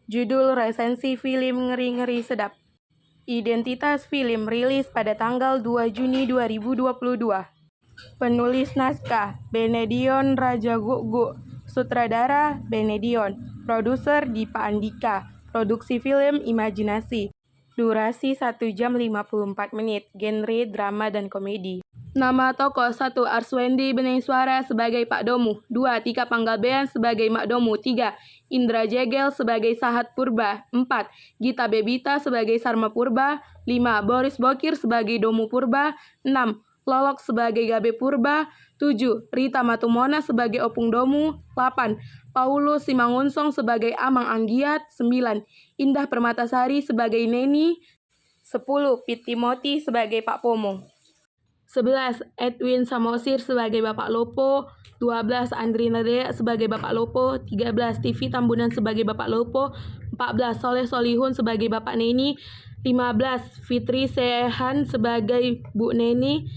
Judul resensi film Ngeri-Ngeri Sedap. Identitas film rilis pada tanggal 2 Juni 2022. Penulis naskah Benedion Rajaguguk, sutradara Benedion, produser Dipa Andika, produksi film Imajinasi. Durasi 1 jam 54 menit, genre drama dan komedi. Nama tokoh 1. Arswendi Bening Suara sebagai Pak Domu. 2. Tika Panggabean sebagai Mak Domu. 3. Indra Jegel sebagai Sahat Purba. 4. Gita Bebita sebagai Sarma Purba. 5. Boris Bokir sebagai Domu Purba. 6. Lolok sebagai Gabe Purba. 7. Rita Matumona sebagai Opung Domu. 8. Paulus Simangunsong sebagai Amang Anggiat. 9. Indah Permatasari sebagai Neni. 10. Pit Timothy sebagai Pak Pomo. 11. Edwin Samosir sebagai Bapak Lopo. 12. Andri Nadea sebagai Bapak Lopo. 13. TV Tambunan sebagai Bapak Lopo. 14. Soleh Solihun sebagai Bapak Neni. 15. Fitri Sehan sebagai Bu Neni.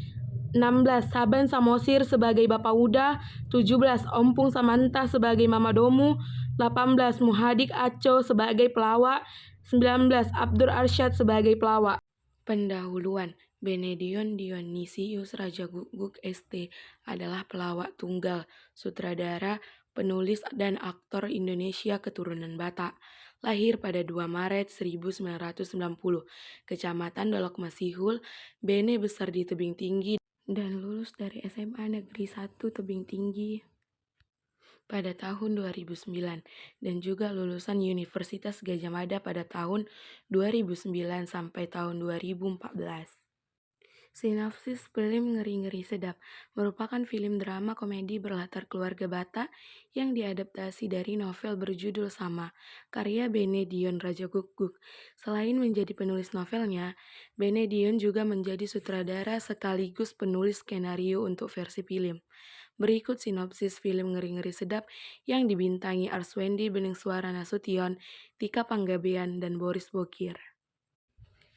16. Saban Samosir sebagai Bapak Uda. 17. Ompung Samanta sebagai Mama Domu. 18. Muhadik Aco sebagai pelawak. 19. Abdur Arsyad sebagai pelawak. Pendahuluan. Benedion Dionisius Rajaguguk ST adalah pelawak tunggal, sutradara, penulis, dan aktor Indonesia keturunan Batak. Lahir pada 2 Maret 1990, Kecamatan Dolok Masihul. Bene besar di Tebing Tinggi dan lulus dari SMA Negeri 1 Tebing Tinggi pada tahun 2009 dan juga lulusan Universitas Gadjah Mada pada tahun 2009 sampai tahun 2014. Sinopsis film Ngeri-Ngeri Sedap merupakan film drama komedi berlatar keluarga Batak yang diadaptasi dari novel berjudul sama, karya Benedion Rajaguguk. Selain menjadi penulis novelnya, Benedion juga menjadi sutradara sekaligus penulis skenario untuk versi film. Berikut sinopsis film Ngeri-Ngeri Sedap yang dibintangi Arswendi Bening Suara Nasution, Tika Panggabean, dan Boris Bokir.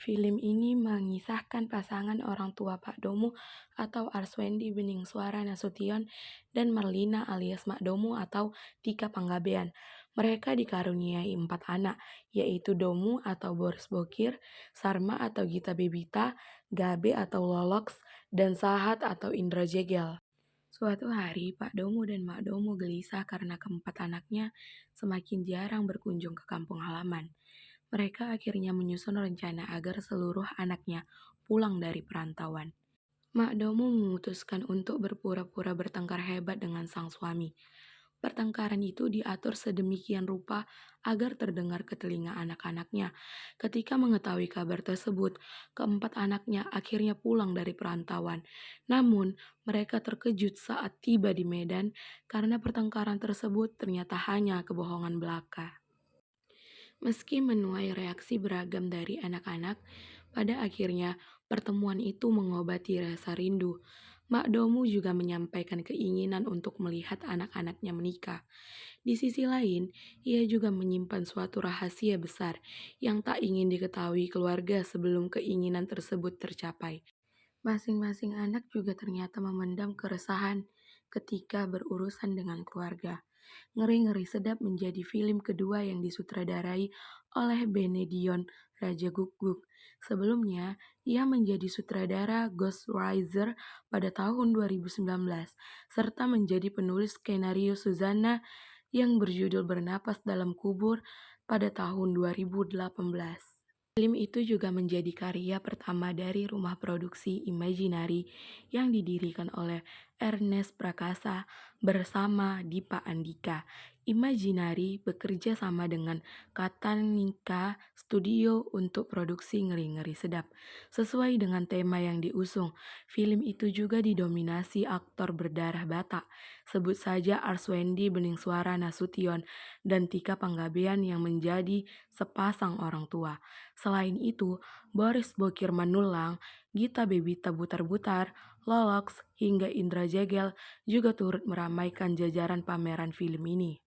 Film ini mengisahkan pasangan orang tua Pak Domu atau Arswendi Bening Suara Nasution dan Marlina alias Mak Domu atau Tika Panggabean. Mereka dikaruniai 4 anak, yaitu Domu atau Boris Bokir, Sarma atau Gita Bebita, Gabe atau Loloks, dan Sahat atau Indra Jegel. Suatu hari, Pak Domu dan Mak Domu gelisah karena keempat anaknya semakin jarang berkunjung ke kampung halaman. Mereka akhirnya menyusun rencana agar seluruh anaknya pulang dari perantauan. Mak Domu memutuskan untuk berpura-pura bertengkar hebat dengan sang suami. Pertengkaran itu diatur sedemikian rupa agar terdengar ke telinga anak-anaknya. Ketika mengetahui kabar tersebut, keempat anaknya akhirnya pulang dari perantauan. Namun, mereka terkejut saat tiba di Medan karena pertengkaran tersebut ternyata hanya kebohongan belaka. Meski menuai reaksi beragam dari anak-anak, pada akhirnya pertemuan itu mengobati rasa rindu. Mak Domu juga menyampaikan keinginan untuk melihat anak-anaknya menikah. Di sisi lain, ia juga menyimpan suatu rahasia besar yang tak ingin diketahui keluarga sebelum keinginan tersebut tercapai. Masing-masing anak juga ternyata memendam keresahan ketika berurusan dengan keluarga. Ngeri-Ngeri Sedap menjadi film kedua yang disutradarai oleh Benedion Rajaguguk. Sebelumnya, ia menjadi sutradara Ghost Rider pada tahun 2019, serta menjadi penulis skenario Suzana yang berjudul Bernapas Dalam Kubur pada tahun 2018. Film itu juga menjadi karya pertama dari rumah produksi Imaginary yang didirikan oleh Ernest Prakasa bersama Dipa Andika. Imaginary bekerja sama dengan Katanika Studio untuk produksi Ngeri-Ngeri Sedap. Sesuai dengan tema yang diusung, film itu juga didominasi aktor berdarah Batak. Sebut saja Arswendi Bening Suara Nasution dan Tika Panggabean yang menjadi sepasang orang tua. Selain itu, Boris Bokir Manulang, Gita Bebita Butar-Butar, Loloks, hingga Indra Jegel juga turut meramaikan jajaran pameran film ini.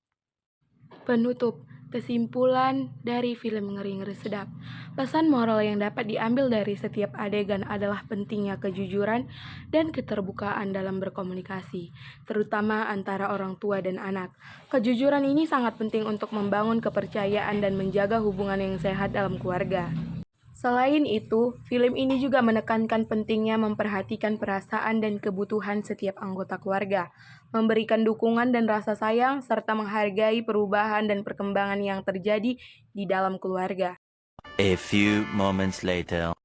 Penutup, Kesimpulan dari film Ngeri-Ngeri Sedap. Pesan moral yang dapat diambil dari setiap adegan adalah pentingnya kejujuran dan keterbukaan dalam berkomunikasi, terutama antara orang tua dan anak. Kejujuran ini sangat penting untuk membangun kepercayaan dan menjaga hubungan yang sehat dalam keluarga. Selain itu, film ini juga menekankan pentingnya memperhatikan perasaan dan kebutuhan setiap anggota keluarga, memberikan dukungan dan rasa sayang, serta menghargai perubahan dan perkembangan yang terjadi di dalam keluarga. A few moments later.